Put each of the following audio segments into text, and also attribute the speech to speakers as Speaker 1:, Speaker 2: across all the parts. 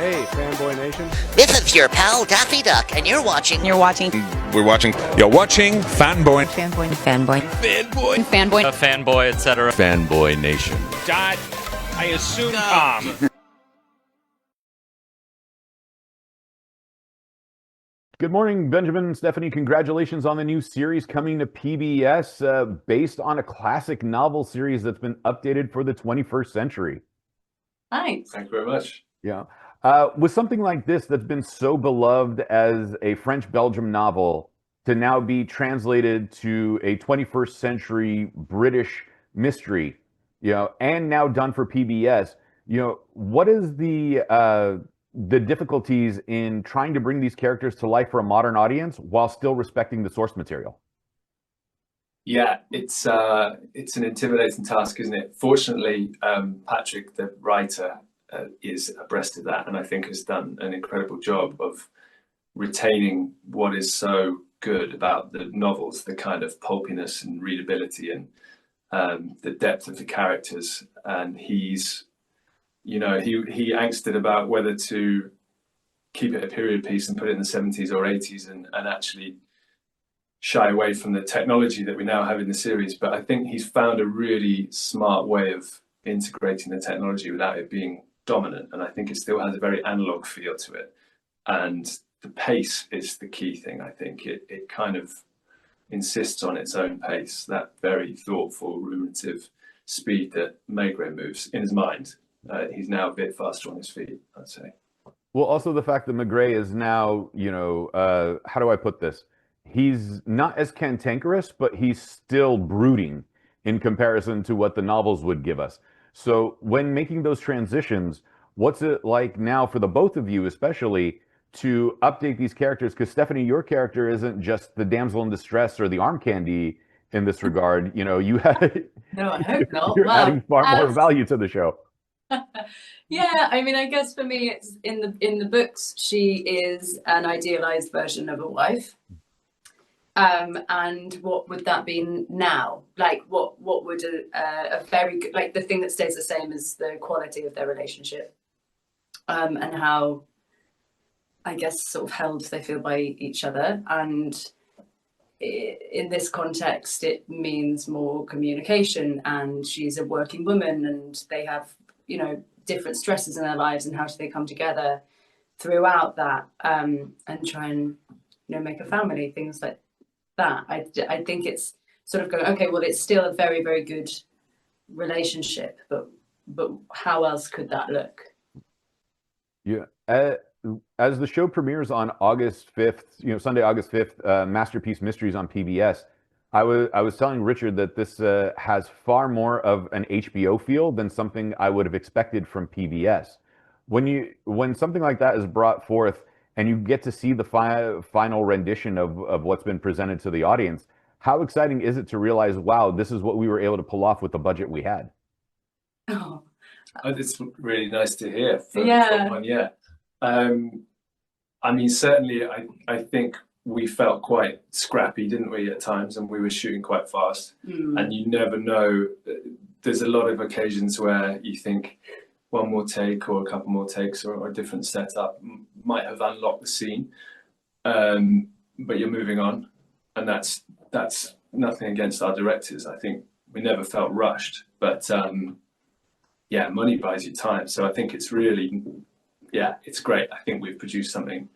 Speaker 1: Hey, FanboyNation.
Speaker 2: This is your pal Daffy Duck, and you're watching.
Speaker 3: We're watching Fanboy.
Speaker 4: A fanboy, etc.
Speaker 5: FanboyNation.
Speaker 6: Dot, I assume Tom.
Speaker 1: Good morning, Benjamin and Stephanie. Congratulations on the new series coming to PBS, based on a classic novel series that's been updated for the 21st century.
Speaker 7: Thanks.
Speaker 8: Thank you very much.
Speaker 1: Yeah. With something like this that's been so beloved as a French-Belgium novel to now be translated to a 21st century British mystery, and now done for PBS, what is the difficulties in trying to bring these characters to life for a modern audience while still respecting the source material?
Speaker 8: Yeah, it's an intimidating task, isn't it? Fortunately, Patrick, the writer, is abreast of that, and I think has done an incredible job of retaining what is so good about the novels, the kind of pulpiness and readability and the depth of the characters. And he's, he angsted about whether to keep it a period piece and put it in the 70s or 80s and actually shy away from the technology that we now have in the series. But I think he's found a really smart way of integrating the technology without it being dominant. And I think it still has a very analog feel to it. And the pace is the key thing. I think it kind of insists on its own pace, that very thoughtful, ruminative speed that Maigret moves in his mind. He's now a bit faster on his feet, I'd say.
Speaker 1: Well, also the fact that Maigret is now, how do I put this? He's not as cantankerous, but he's still brooding in comparison to what the novels would give us. So when making those transitions, what's it like now for the both of you, especially, to update these characters? Because Stephanie, your character isn't just the damsel in distress or the arm candy in this regard. You had
Speaker 7: No, I hope not.
Speaker 1: you're adding far more value to the show.
Speaker 7: Yeah, I mean, I guess for me, it's in the books, she is an idealized version of a wife. And what would that be now? Like, what would a very good, like, the thing that stays the same is the quality of their relationship, and how, I guess, sort of held they feel by each other. And in this context, it means more communication, and she's a working woman, and they have, different stresses in their lives, and how do they come together throughout that, and try and, make a family, things like that. I think it's sort of going, okay, well, it's still a very, very good relationship, but how else could that look?
Speaker 1: Yeah. As the show premieres on August 5th, Sunday, August 5th, Masterpiece Mysteries on PBS, I was telling Richard that this has far more of an HBO feel than something I would have expected from PBS. When something like that is brought forth and you get to see the final rendition of what's been presented to the audience, how exciting is it to realize, wow, this is what we were able to pull off with the budget we had?
Speaker 7: Oh,
Speaker 8: It's really nice to hear from one. Yeah. I mean, certainly, I think we felt quite scrappy, didn't we, at times, and we were shooting quite fast. And you never know. There's a lot of occasions where you think one more take or a couple more takes or a different setup might have unlocked the scene, but you're moving on, and that's nothing against our directors. I think we never felt rushed, but money buys you time. So I think it's really, it's great. I think we've produced something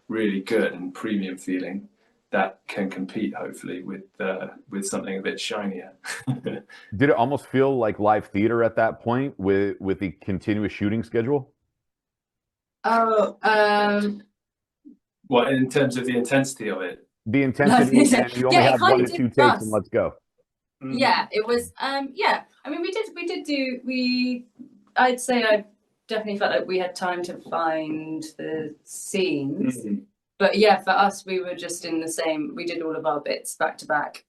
Speaker 8: really good and premium feeling that can compete, hopefully, with something a bit shinier.
Speaker 1: Did it almost feel like live theater at that point with the continuous shooting schedule?
Speaker 8: What, in terms of the intensity of it?
Speaker 1: The intensity, and you only have 1 to 2 takes, and let's go.
Speaker 7: Yeah, it was. I mean, I'd say I definitely felt like we had time to find the scenes. But yeah, for us, we were just in the same. We did all of our bits back to back.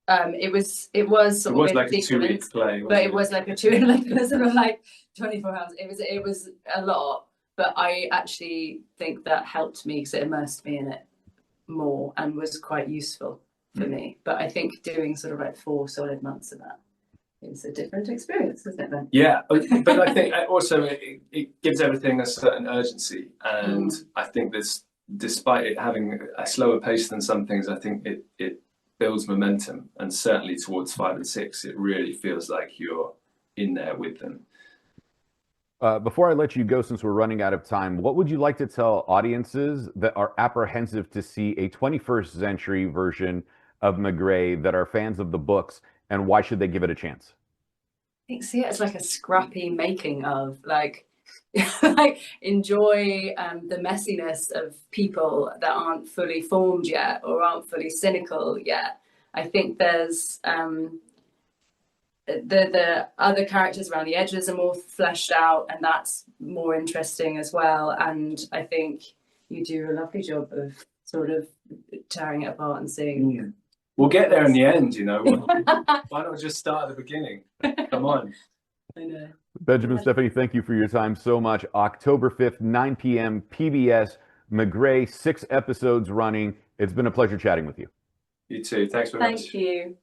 Speaker 7: It was
Speaker 8: like a 2-week play,
Speaker 7: but it was like a 2 like sort of like 24 hours. It was a lot, but I actually think that helped me because it immersed me in it more and was quite useful for me. But I think doing sort of like 4 solid months of that it's a different experience, isn't it then?
Speaker 8: Yeah, but I think also it gives everything a certain urgency, and I think this, despite it having a slower pace than some things, I think it builds momentum, and certainly towards 5 and 6, it really feels like you're in there with them.
Speaker 1: Before I let you go, since we're running out of time, what would you like to tell audiences that are apprehensive to see a 21st century version of Maigret, that are fans of the books, and why should they give it a chance?
Speaker 7: I think see it as like a scrappy making of, like, like enjoy the messiness of people that aren't fully formed yet or aren't fully cynical yet. I think there's the other characters around the edges are more fleshed out, and that's more interesting as well. And I think you do a lovely job of sort of tearing it apart and seeing.
Speaker 8: We'll get there in the end, you know. Why not just start at the beginning? Come on.
Speaker 7: I know.
Speaker 1: Benjamin, Stefani, thank you for your time so much. October 5th, 9 p.m., PBS, Maigret, 6 episodes running. It's been a pleasure chatting with you.
Speaker 8: You too. Thanks very much.
Speaker 7: Thank you.